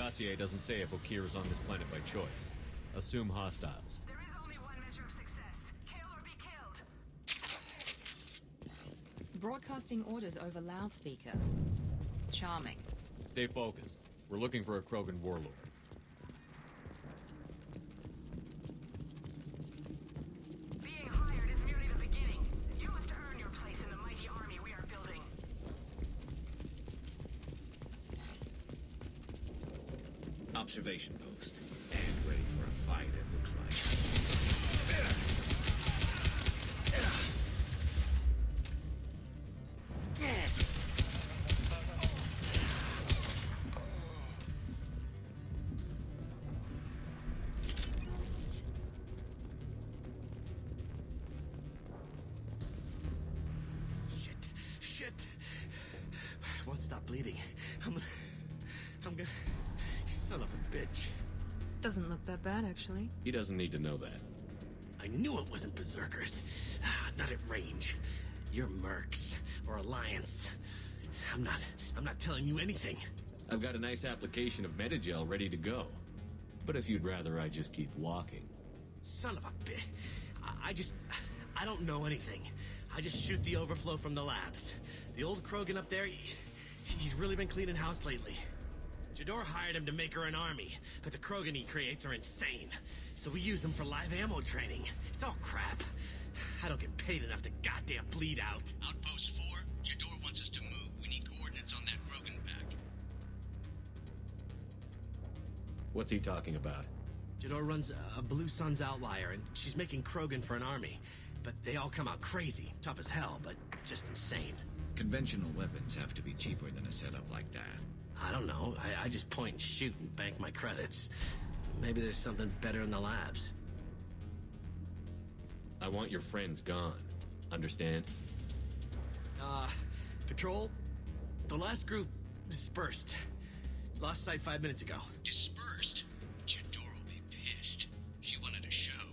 Dossier doesn't say if Okir is on this planet by choice. Assume hostiles. There is only one measure of success. Kill or be killed. Broadcasting orders over loudspeaker. Charming. Stay focused. We're looking for a Krogan warlord. Being hired is merely the beginning. You must earn your place in the mighty army we are building. Observation post. And ready for a fight, it looks like. Shit. Won't stop bleeding. I'm gonna... Son of a bitch. Doesn't look that bad, actually. He doesn't need to know that. I knew it wasn't Berserkers. Not at range. You're Mercs or Alliance. I'm not telling you anything. I've got a nice application of Metagel ready to go. But if you'd rather I just keep walking. Son of a bitch. I don't know anything. I just shoot the overflow from the labs. The old Krogan up there, he's really been cleaning house lately. Jador hired him to make her an army, but the Krogan he creates are insane. So we use them for live ammo training. It's all crap. I don't get paid enough to goddamn bleed out. Outpost 4, Jador wants us to move. We need coordinates on that Krogan pack. What's he talking about? Jador runs a Blue Suns outlier, and she's making Krogan for an army. But they all come out crazy, tough as hell, but just insane. Conventional weapons have to be cheaper than a setup like that. I don't know. I just point and shoot and bank my credits. Maybe there's something better in the labs. I want your friends gone. Understand? Patrol? The last group dispersed. Lost sight 5 minutes ago. Dispersed? Jador will be pissed. She wanted a show.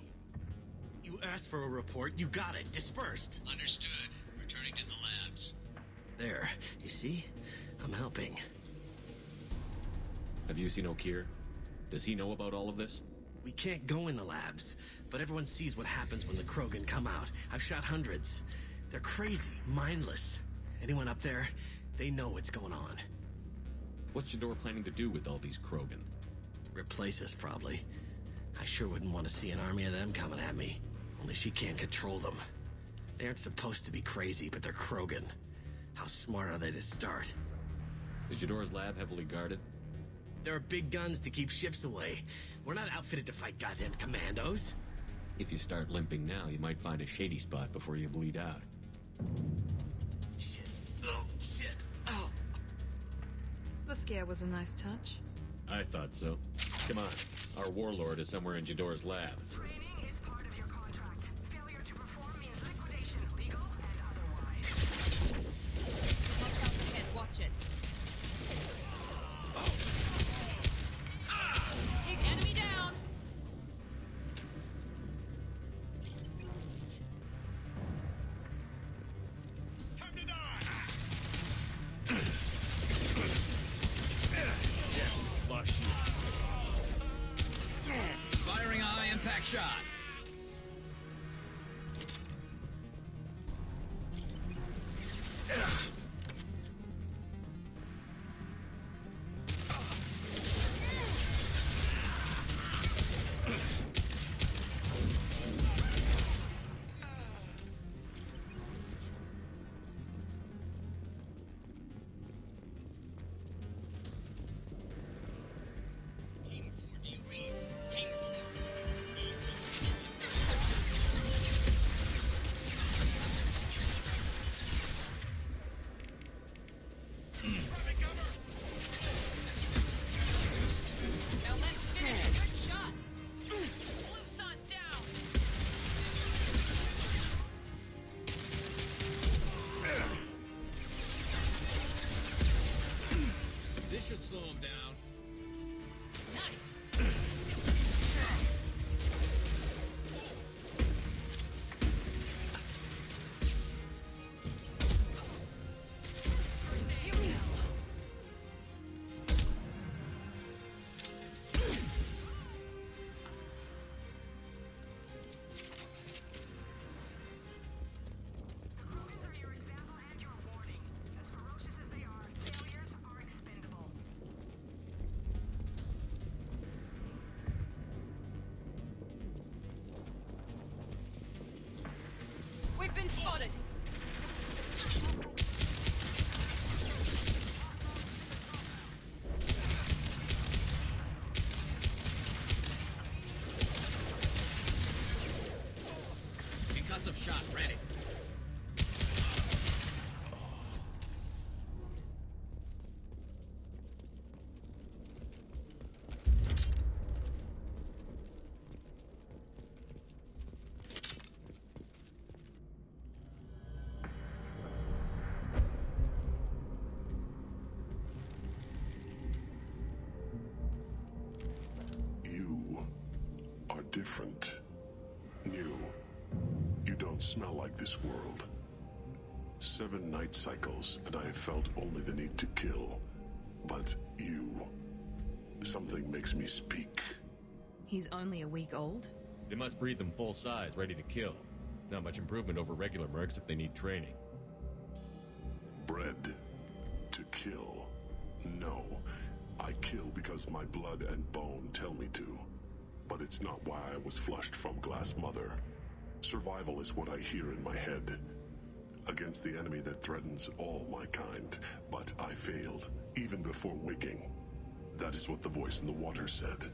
You asked for a report, you got it. Dispersed. Understood. Returning to the labs. There. You see? I'm helping. Have you seen Okir? Does he know about all of this? We can't go in the labs, but everyone sees what happens when the Krogan come out. I've shot hundreds. They're crazy, mindless. Anyone up there, they know what's going on. What's Jador planning to do with all these Krogan? Replace us, probably. I sure wouldn't want to see an army of them coming at me. Only she can't control them. They aren't supposed to be crazy, but they're Krogan. How smart are they to start? Is Jador's lab heavily guarded? There are big guns to keep ships away. We're not outfitted to fight goddamn commandos. If you start limping now, you might find a shady spot before you bleed out. Shit. Oh, shit. Oh. The scare was a nice touch. I thought so. Come on. Our warlord is somewhere in Jador's lab. Training is part of your contract. Failure to perform means liquidation, legal and otherwise. Hostiles ahead, watch it. Enemy down! Time to die! Flush you. Firing a high-impact shot! Team 4, do you read? Team 4. Now let's finish. Good shot. Blue Sun down. This should slow him down. Nice. Here we go. You've been spotted. Concussive shot ready. You are different. New. You don't smell like this world. 7 night cycles, and I have felt only the need to kill. But you... something makes me speak. He's only a week old? They must breed them full size, ready to kill. Not much improvement over regular mercs if they need training. Bred to kill. No. I kill because my blood and bone tell me to. But it's not why I was flushed from Glass Mother. Survival is what I hear in my head. Against the enemy that threatens all my kind. But I failed, even before waking. That is what the voice in the water said.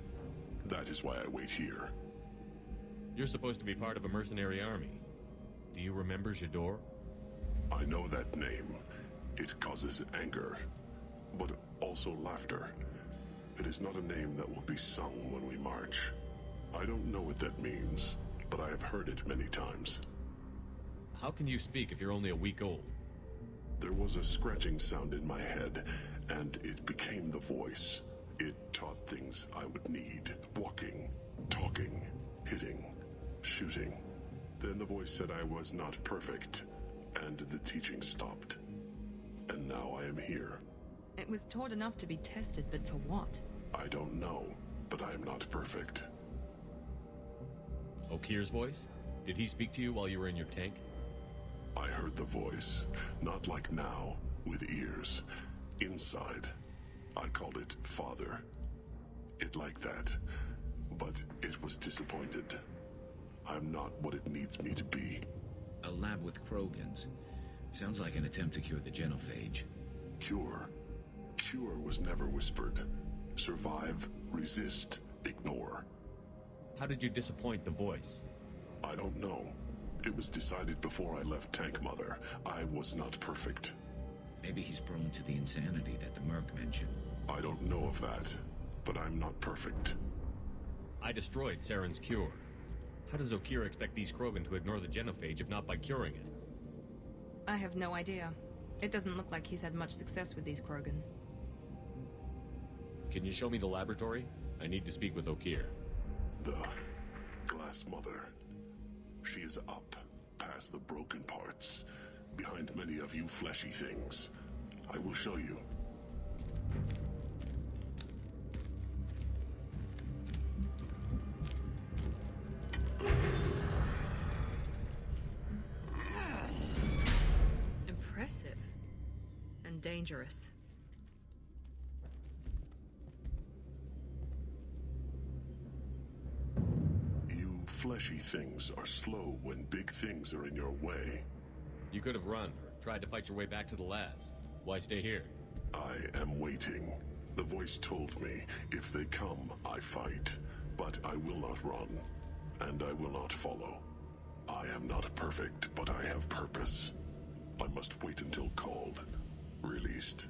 That is why I wait here. You're supposed to be part of a mercenary army. Do you remember Jador? I know that name. It causes anger, but also laughter. It is not a name that will be sung when we march. I don't know what that means, but I have heard it many times. How can you speak if you're only a week old? There was a scratching sound in my head, and it became the voice. It taught things I would need. Walking, talking, hitting, shooting. Then the voice said I was not perfect, and the teaching stopped. And now I am here. It was taught enough to be tested, but for what? I don't know, but I am not perfect. Okir's voice? Did he speak to you while you were in your tank? I heard the voice, not like now, with ears. Inside. I called it Father. It like that, but it was disappointed. I'm not what it needs me to be. A lab with Krogans. Sounds like an attempt to cure the genophage. Cure? Cure was never whispered. Survive, resist, ignore. How did you disappoint the voice? I don't know. It was decided before I left Tank Mother. I was not perfect. Maybe he's prone to the insanity that the Merc mentioned. I don't know of that, but I'm not perfect. I destroyed Saren's cure. How does Okir expect these Krogan to ignore the genophage if not by curing it? I have no idea. It doesn't look like he's had much success with these Krogan. Can you show me the laboratory? I need to speak with Okir. The Glass Mother. She is up, past the broken parts, behind many of you fleshy things. I will show you. Impressive. And dangerous. You fleshy things are slow when big things are in your way. You could have run, or tried to fight your way back to the labs. Why stay here? I am waiting. The voice told me, if they come, I fight. But I will not run, and I will not follow. I am not perfect, but I have purpose. I must wait until called, released.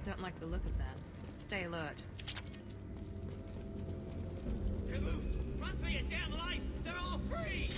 Don't like the look of that. Stay alert. They're loose! Run for your damn life! They're all free!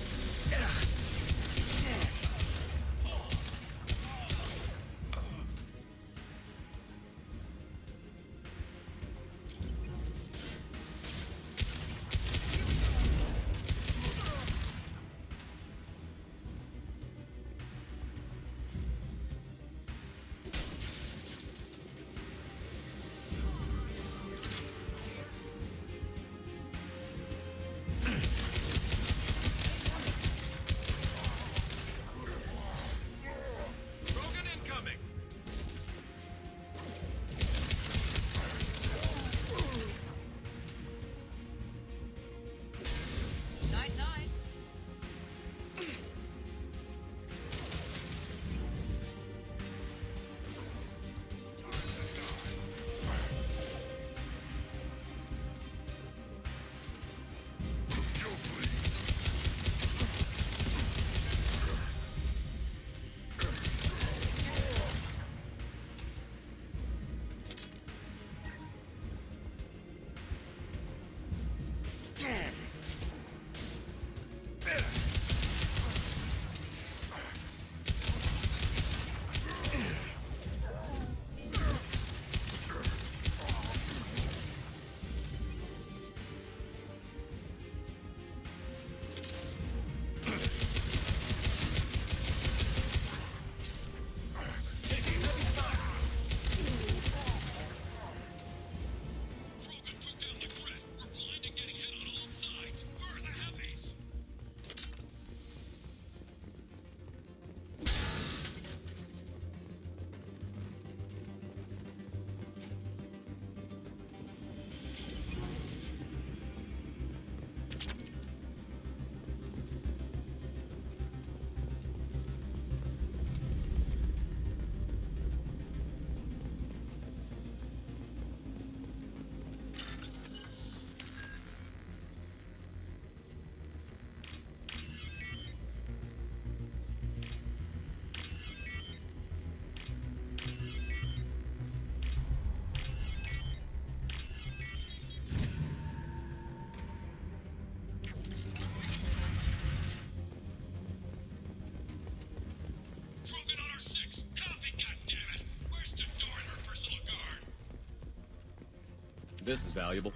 This is valuable.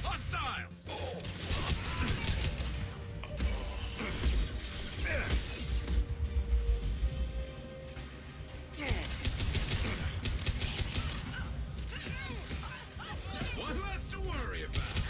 Hostiles! One less to worry about.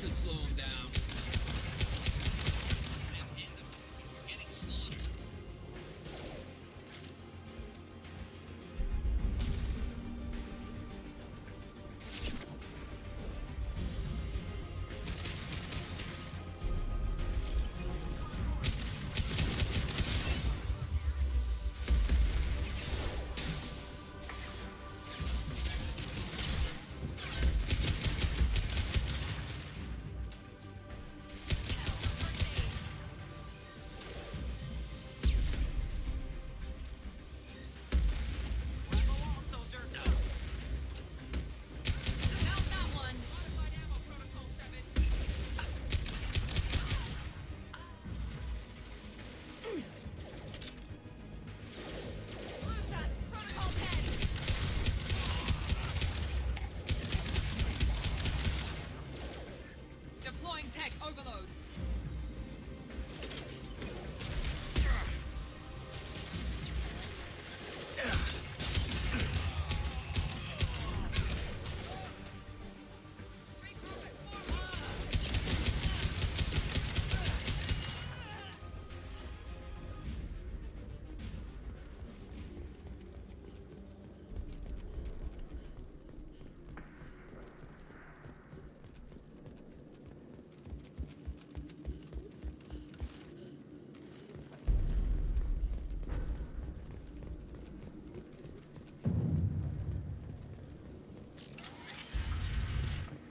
should slow him down. And the Krogan were getting slaughtered. Found that one. Lose that. Protocol 10. Deploying tech overload.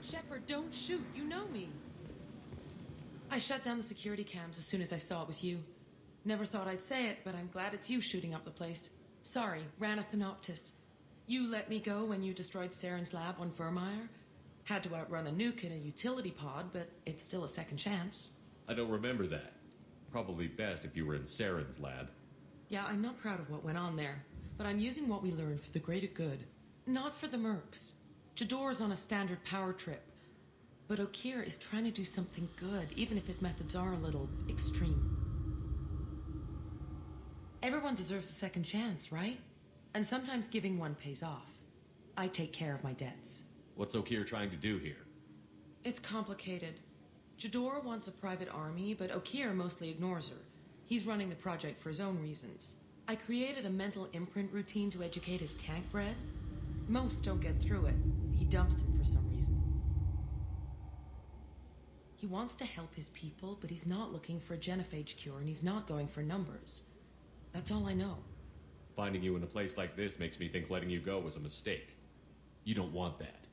Shepard, don't shoot. You know me. I shut down the security cams as soon as I saw it was you. Never thought I'd say it, but I'm glad it's you shooting up the place. Sorry, Ranathanoptis. You let me go when you destroyed Saren's lab on Vermeer. Had to outrun a nuke in a utility pod, but it's still a second chance. I don't remember that. Probably best if you were in Saren's lab. Yeah, I'm not proud of what went on there, but I'm using what we learned for the greater good. Not for the mercs. Jador's on a standard power trip. But Okir is trying to do something good, even if his methods are a little extreme. Everyone deserves a second chance, right? And sometimes giving one pays off. I take care of my debts. What's Okir trying to do here? It's complicated. Jador wants a private army, but Okir mostly ignores her. He's running the project for his own reasons. I created a mental imprint routine to educate his tank bred. Most don't get through it. He dumps them for some reason. He wants to help his people, but he's not looking for a genophage cure, and he's not going for numbers. That's all I know. Finding you in a place like this makes me think letting you go was a mistake. You don't want that.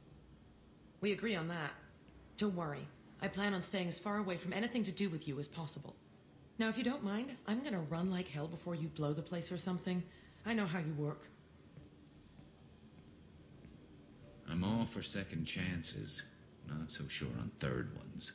We agree on that. Don't worry. I plan on staying as far away from anything to do with you as possible. Now, if you don't mind, I'm gonna run like hell before you blow the place or something. I know how you work. I'm all for second chances, not so sure on third ones.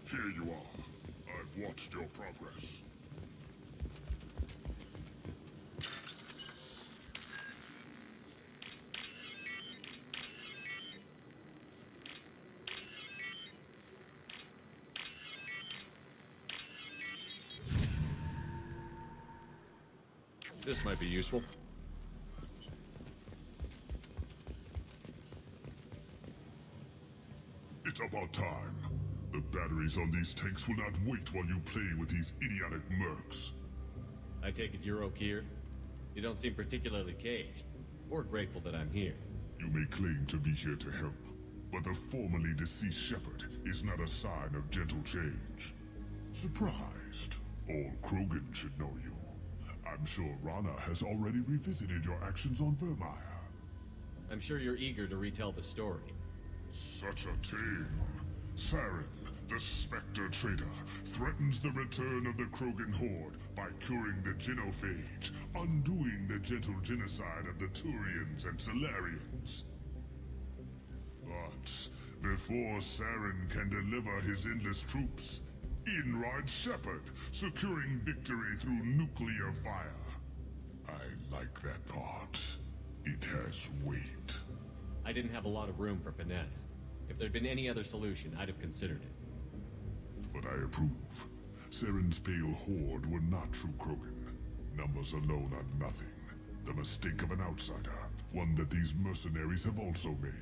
Here you are. I've watched your progress. This might be useful. It's about time. The batteries on these tanks will not wait while you play with these idiotic mercs. I take it you're Okir? You don't seem particularly caged, or grateful that I'm here. You may claim to be here to help, but the formerly deceased Shepard is not a sign of gentle change. Surprised? All Krogan should know you. I'm sure Rana has already revisited your actions on Vermeer. I'm sure you're eager to retell the story. Such a tale. Saren, the Spectre traitor, threatens the return of the Krogan horde by curing the genophage, undoing the gentle genocide of the Turians and Solarians. But before Saren can deliver his endless troops, in rides Shepard, securing victory through nuclear fire. I like like that part. It has weight. I didn't have a lot of room for finesse. If there'd been any other solution, I'd have considered it. But I approve. Saren's pale horde were not true Krogan. Numbers alone are nothing. The mistake of an outsider. One that these mercenaries have also made.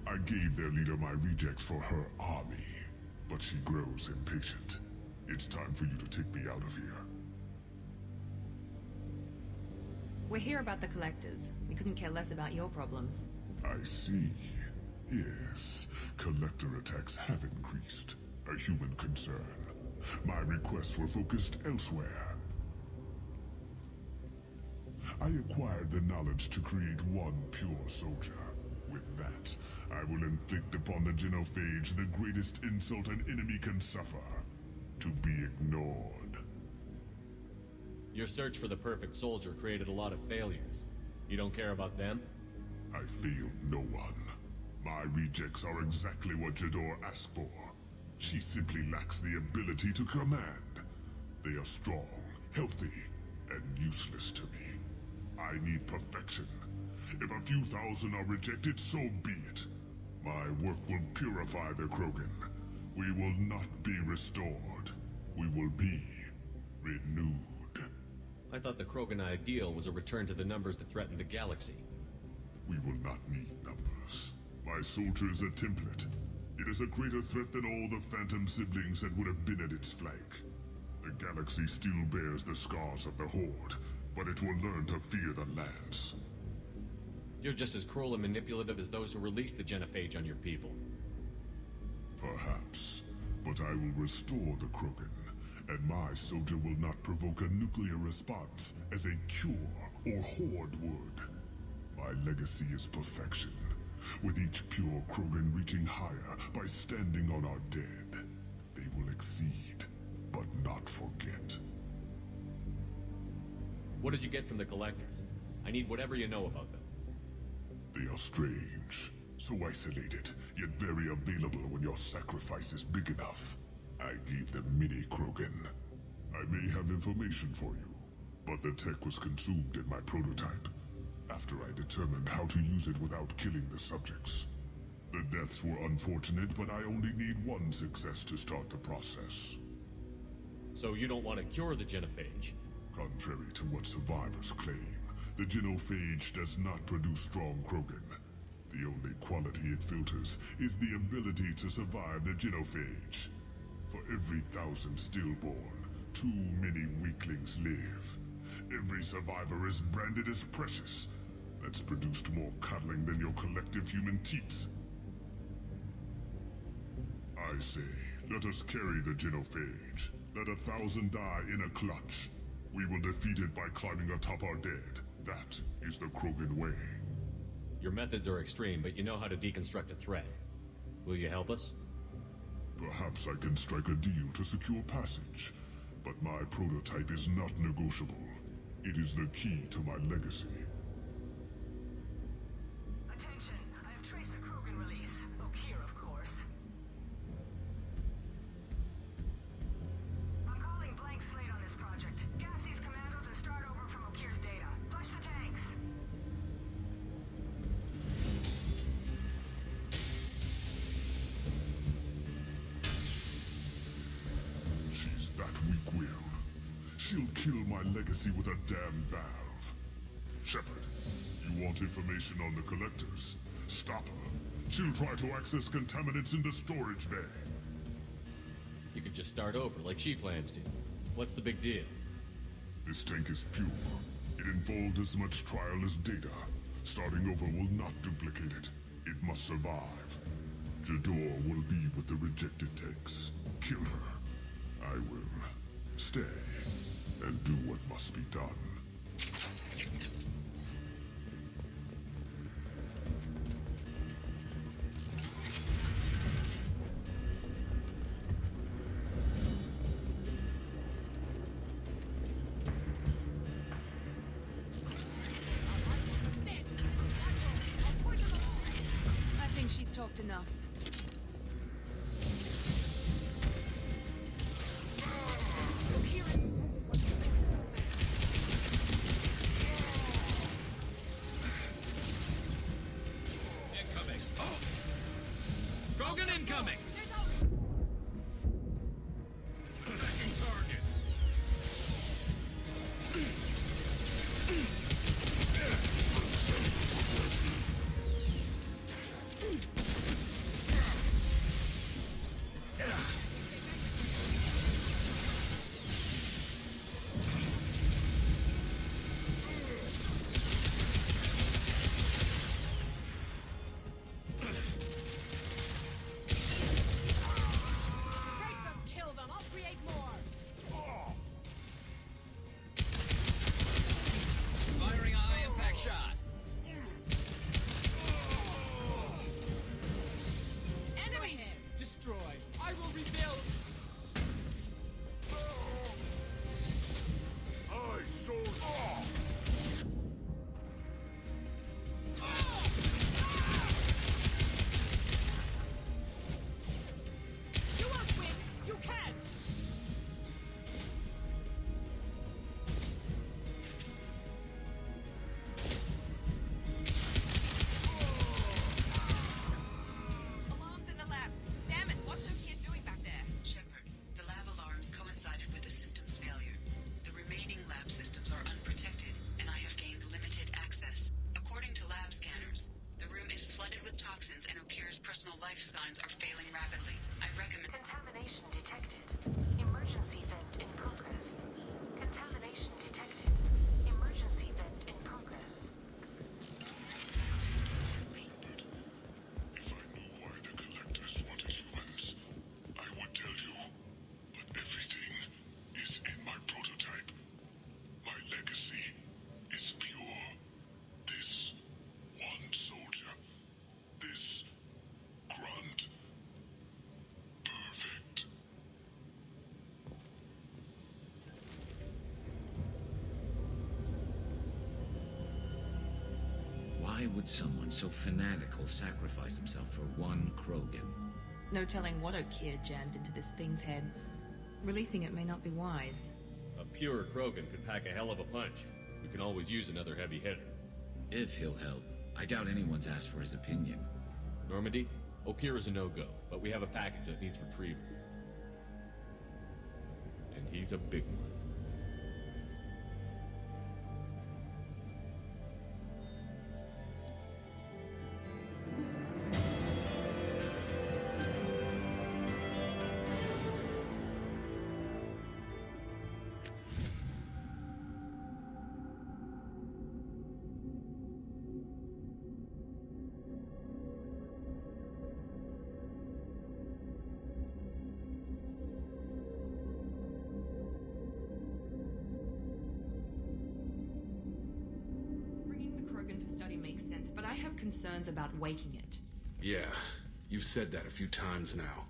I gave their leader my rejects for her army, but she grows impatient. It's time for you to take me out of here. We're here about the collectors. We couldn't care less about your problems. I see. Yes, collector attacks have increased. A human concern. My requests were focused elsewhere. I acquired the knowledge to create one pure soldier. With that, I will inflict upon the genophage the greatest insult an enemy can suffer. To be ignored. Your search for the perfect soldier created a lot of failures. You don't care about them? I failed no one. My rejects are exactly what Jador asked for. She simply lacks the ability to command. They are strong, healthy, and useless to me. I need perfection. If a few thousand are rejected, so be it. My work will purify the Krogan. We will not be restored. We will be renewed. I thought the Krogan ideal was a return to the numbers that threatened the galaxy. We will not need numbers. My soldier is a template. It is a greater threat than all the Phantom siblings that would have been at its flank. The galaxy still bears the scars of the Horde, but it will learn to fear the Lance. You're just as cruel and manipulative as those who released the genophage on your people. Perhaps, but I will restore the Krogan, and my soldier will not provoke a nuclear response as a cure or Horde would. My legacy is perfection, with each pure Krogan reaching higher by standing on our dead. They will exceed, but not forget. What did you get from the collectors? I need whatever you know about them. They are strange, so isolated, yet very available when your sacrifice is big enough. I gave them mini Krogan. I may have information for you, but the tech was consumed in my prototype, after I determined how to use it without killing the subjects. The deaths were unfortunate, but I only need one success to start the process. So you don't want to cure the genophage? Contrary to what survivors claim, the genophage does not produce strong Krogan. The only quality it filters is the ability to survive the genophage. For every 1,000 stillborn, too many weaklings live. Every survivor is branded as precious. That's produced more cuddling than your collective human teats. I say, let us carry the genophage. Let 1,000 die in a clutch. We will defeat it by climbing atop our dead. That is the Krogan way. Your methods are extreme, but you know how to deconstruct a threat. Will you help us? Perhaps I can strike a deal to secure passage, but my prototype is not negotiable. It is the key to my legacy. Attention, I have traced the Krogan release. Okir, of course. I'm calling blank slate on this project. Gas these commandos and start over from Okir's data. Flush the tanks. She's that weak-willed. She'll kill my legacy with a damn valve. Shepard, you want information on the collectors? Stop her. She'll try to access contaminants in the storage bay. You could just start over, like she plans to. What's the big deal? This tank is pure. It involved as much trial as data. Starting over will not duplicate it. It must survive. Jador will be with the rejected tanks. Kill her. I will stay and do what must be done. I think she's talked enough. Why would someone so fanatical sacrifice himself for one Krogan? No telling what Okier jammed into this thing's head. Releasing it may not be wise. A pure Krogan could pack a hell of a punch. We can always use another heavy hitter. If he'll help. I doubt anyone's asked for his opinion. Normandy, Okier is a no-go, but we have a package that needs retrieval. And he's a big one. Makes sense, but I have concerns about waking it. Yeah, you've said that a few times now.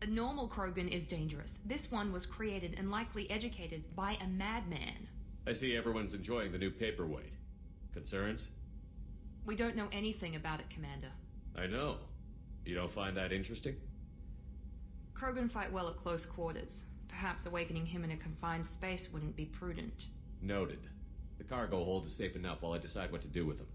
A normal Krogan is dangerous. This one was created and likely educated by a madman. I see everyone's enjoying the new paperweight. Concerns? We don't know anything about it, Commander. I know. You don't find that interesting? Krogan fight well at close quarters. Perhaps awakening him in a confined space wouldn't be prudent. Noted. The cargo hold is safe enough while I decide what to do with him.